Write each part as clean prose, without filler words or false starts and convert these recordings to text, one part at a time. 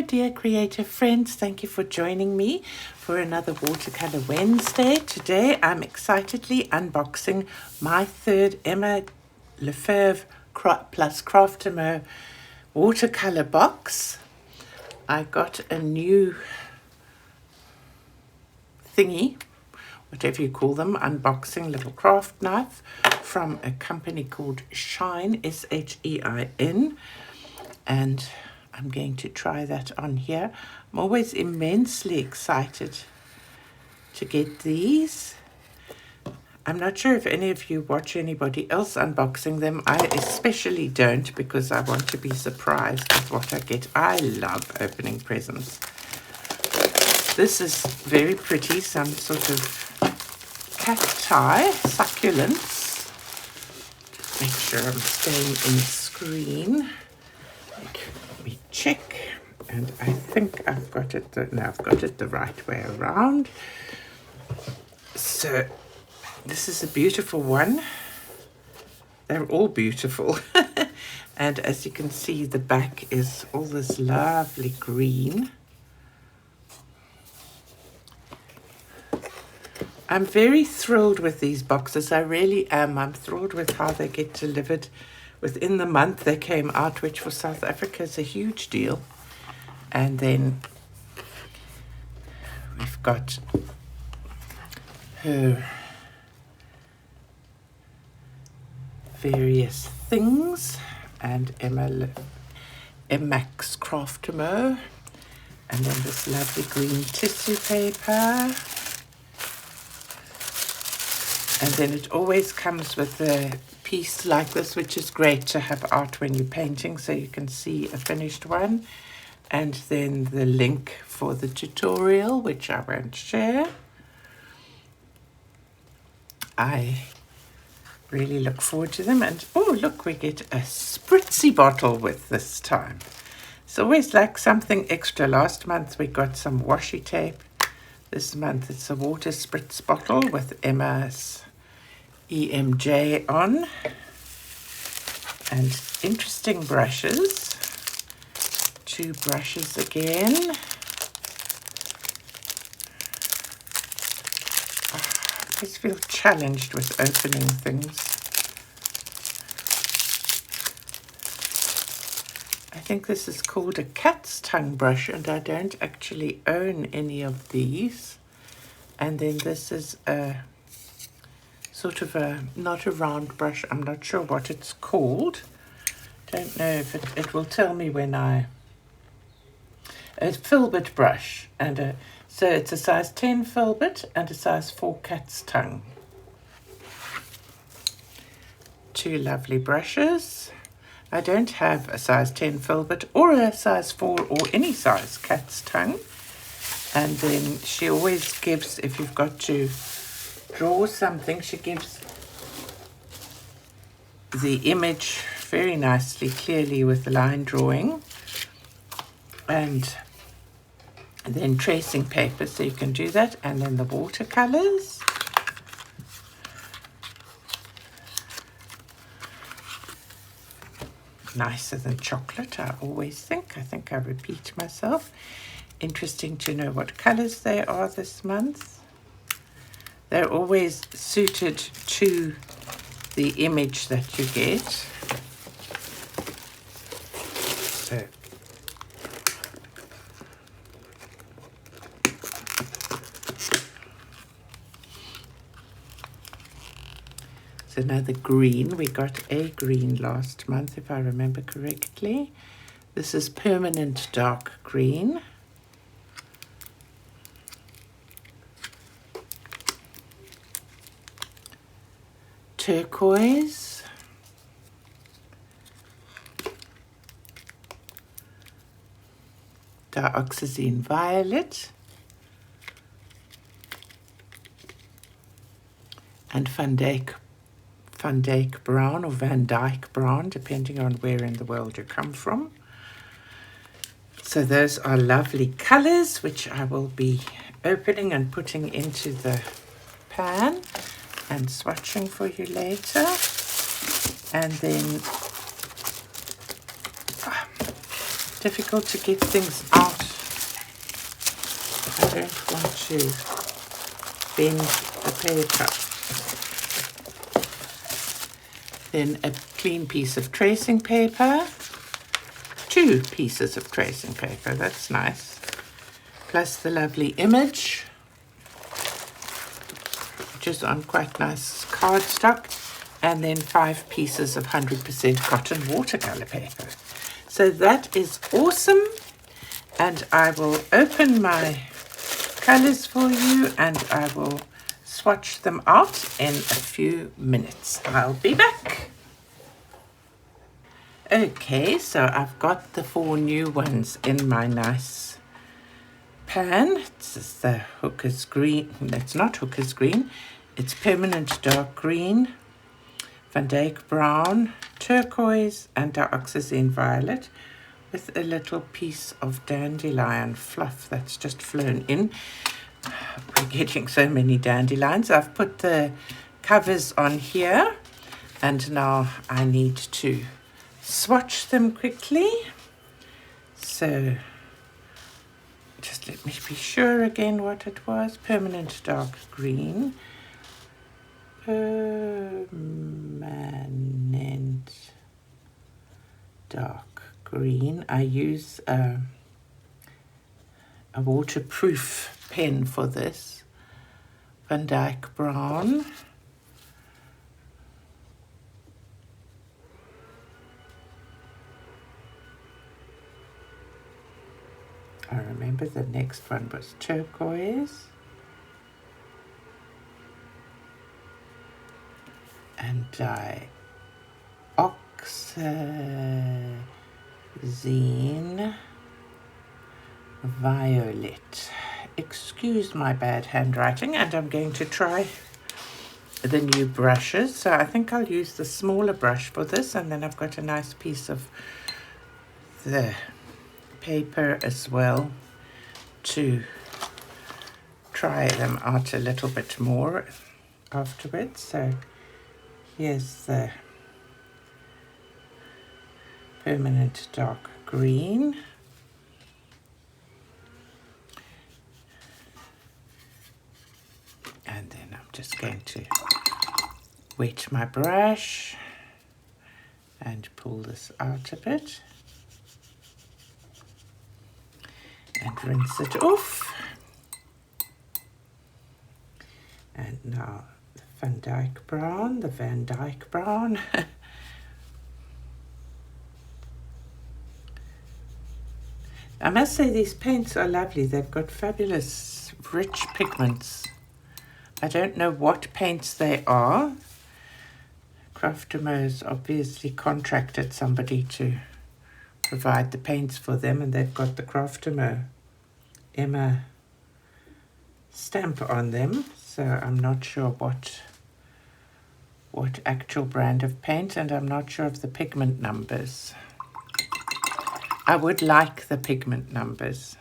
dear creative friends, thank you for joining me for another Watercolor Wednesday. Today I'm excitedly unboxing my third Emma Lefebvre plus Craftamo watercolor box. I got a new thingy, whatever you call them, unboxing little craft knife from a company called Shine, S-H-E-I-N, and I'm going to try that on here. I'm always immensely excited to get these. I'm not sure if any of you watch anybody else unboxing them. I especially don't, because I want to be surprised with what I get. I love opening presents. This is very pretty, some sort of cacti, succulents. Just make sure I'm staying in screen. Let me check, and I think I've got it, I've got it the right way around. So this is a beautiful one. They're all beautiful. And as you can see, the back is all this lovely green. I'm very thrilled with these boxes. I really am. I'm thrilled with how they get delivered. Within the month they came out, which for South Africa is a huge deal. And then we've got her various things and Emma's Craftamo, and then this lovely green tissue paper. And then it always comes with a piece like this, which is great to have out when you're painting, so you can see a finished one. And then the link for the tutorial, which I won't share. I really look forward to them. And oh, look, we get a spritzy bottle with this time. It's always like something extra. Last month we got some washi tape. This month it's a water spritz bottle with Emma's EMJ on, and interesting brushes. 2 brushes again. I always feel challenged with opening things. I think this is called a cat's tongue brush, and I don't actually own any of these. And then this is a sort of a, not a round brush, I'm not sure what it's called. Don't know if it will tell me when a filbert brush, and so it's a size 10 filbert and a size 4 cat's tongue. 2 lovely brushes. I don't have a size 10 filbert or a size 4 or any size cat's tongue. And then she always gives, if you've got to draw something, she gives the image very nicely, clearly with line drawing, and then tracing paper, so you can do that, and then the watercolors. Nicer than chocolate, I always think. I think I repeat myself. Interesting to know what colors they are this month. They're always suited to the image that you get. So now the green, we got a green last month, if I remember correctly. This is permanent dark green. Turquoise. Dioxazine violet. And Van Dyke brown, or Van Dyke brown, depending on where in the world you come from. So those are lovely colors, which I will be opening and putting into the pan and swatching for you later. And then difficult to get things out. I don't want to bend the paper. Then a clean piece of tracing paper. 2 pieces of tracing paper, that's nice. Plus the lovely image, which is on quite nice cardstock. And then 5 pieces of 100% cotton watercolor paper. So that is awesome. And I will open my colors for you and I will swatch them out in a few minutes. I'll be back. Okay, so I've got the 4 new ones in my nice pan. It's the Hooker's Green. It's not Hooker's Green. It's Permanent Dark Green, Van Dyke Brown, Turquoise, and Dioxazine Violet, with a little piece of dandelion fluff that's just flown in. We're getting so many dandelions. I've put the covers on here, and now I need to swatch them quickly. So just let me be sure again what it was. Permanent Dark Green. Permanent Dark Green. I use a waterproof pen for this. Van Dyke Brown. I remember the next one was Turquoise. And Dioxazine Violet. Excuse my bad handwriting, and I'm going to try the new brushes. So I think I'll use the smaller brush for this, and then I've got a nice piece of the paper as well to try them out a little bit more afterwards. So here's the Permanent Dark Green. And then I'm just going to wet my brush and pull this out a bit and rinse it off. And now the Van Dyke Brown. I must say these paints are lovely. They've got fabulous rich pigments. I don't know what paints they are. Craftamo obviously contracted somebody to provide the paints for them, and they've got the Craftamo Emma stamp on them. So I'm not sure what actual brand of paint, and I'm not sure of the pigment numbers. I would like the pigment numbers.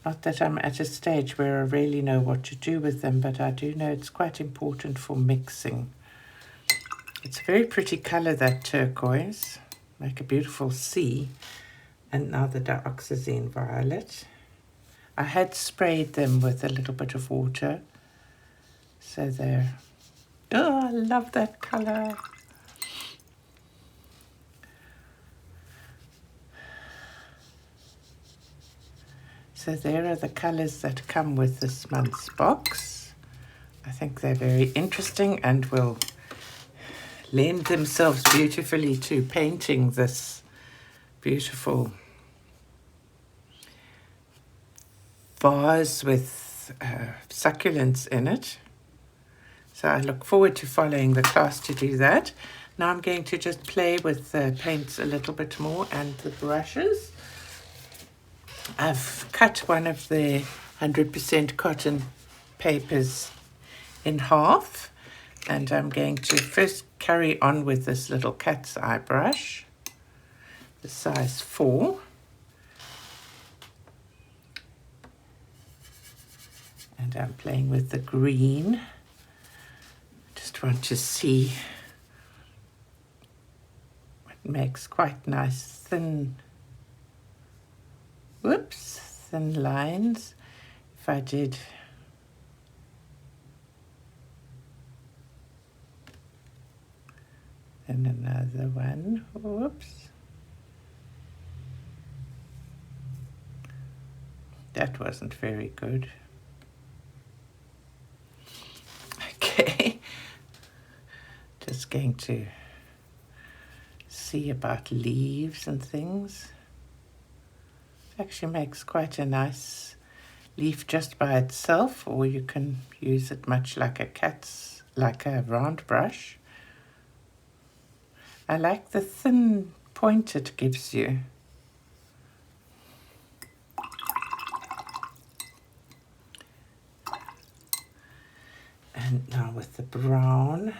Not that I'm at a stage where I really know what to do with them, but I do know it's quite important for mixing. It's a very pretty color, that turquoise. Make a beautiful sea. And now the Dioxazine Violet. I had sprayed them with a little bit of water. So they're... Oh, I love that color. So there are the colors that come with this month's box. I think they're very interesting and will lend themselves beautifully to painting this beautiful vase with succulents in it. So I look forward to following the class to do that. Now I'm going to just play with the paints a little bit more and the brushes. I've cut one of the 100% cotton papers in half, and I'm going to first carry on with this little cat's eye brush, the size 4. And I'm playing with the green. Just want to see. It makes quite nice thin whoops, thin lines. If I did then another one, whoops. That wasn't very good. Okay, just going to see about leaves and things. It actually makes quite a nice leaf just by itself, or you can use it much like a round brush. I like the thin point it gives you. And now with the brown,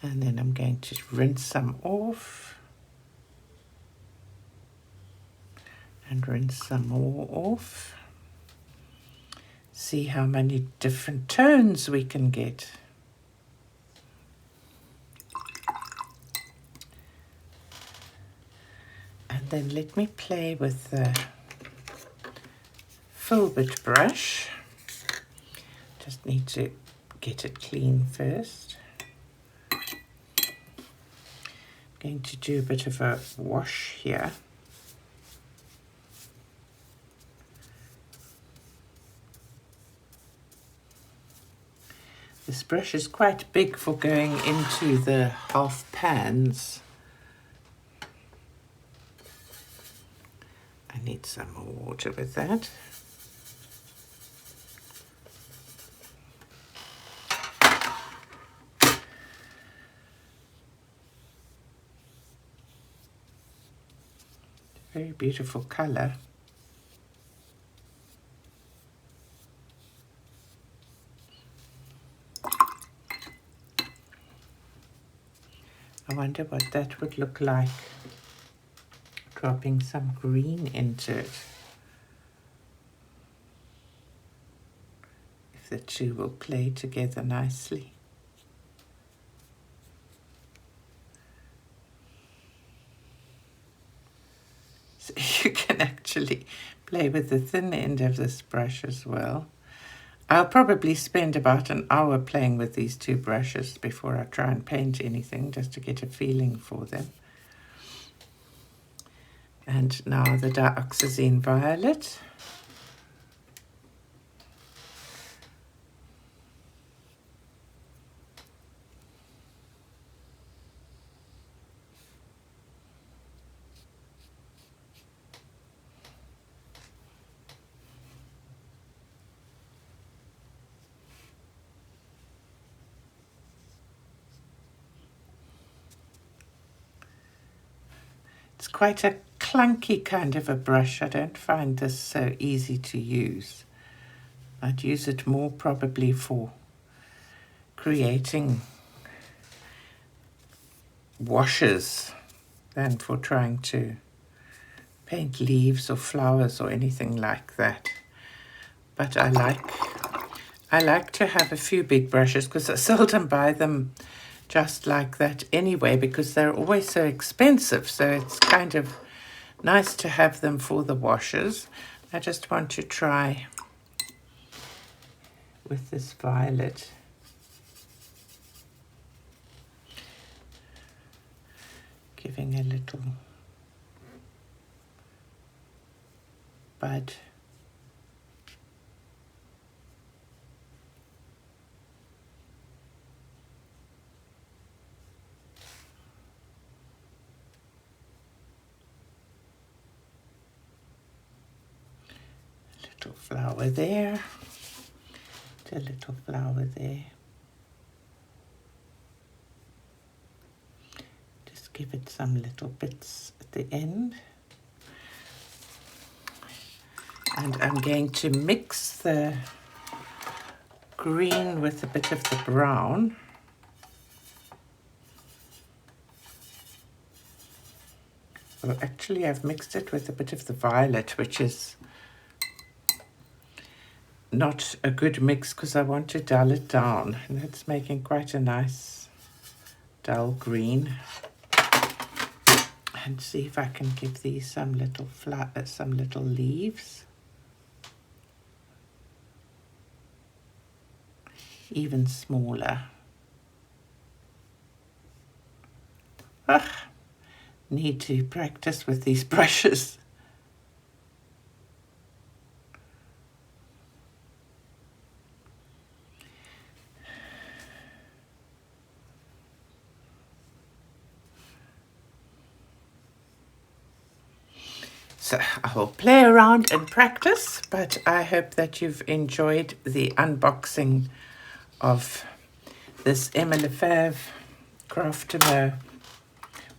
and then I'm going to rinse some off and rinse some more off. See how many different tones we can get. And then let me play with the filbert brush. Just need to get it clean first. I'm going to do a bit of a wash here. This brush is quite big for going into the half pans. I need some more water with that. Very beautiful color. I wonder what that would look like, dropping some green into it. If the two will play together nicely. So you can actually play with the thin end of this brush as well. I'll probably spend about an hour playing with these two brushes before I try and paint anything, just to get a feeling for them. And now the dioxazine violet. It's quite a clunky kind of a brush. I don't find this so easy to use. I'd use it more probably for creating washes than for trying to paint leaves or flowers or anything like that. But I like to have a few big brushes because I seldom buy them just like that anyway, because they're always so expensive. So it's kind of nice to have them for the washes. I just want to try with this violet. Giving a little bud. Little flower there, a little flower there. Just give it some little bits at the end. And I'm going to mix the green with a bit of the brown. Well, actually I've mixed it with a bit of the violet, which is not a good mix because I want to dull it down, and it's making quite a nice dull green. And see if I can give these some little some little leaves, even smaller. Need to practice with these brushes. So I will play around and practice, but I hope that you've enjoyed the unboxing of this Emma Lefebvre Craftamo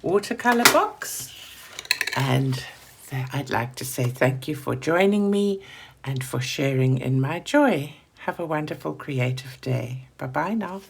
watercolor box. And I'd like to say thank you for joining me and for sharing in my joy. Have a wonderful creative day. Bye-bye now.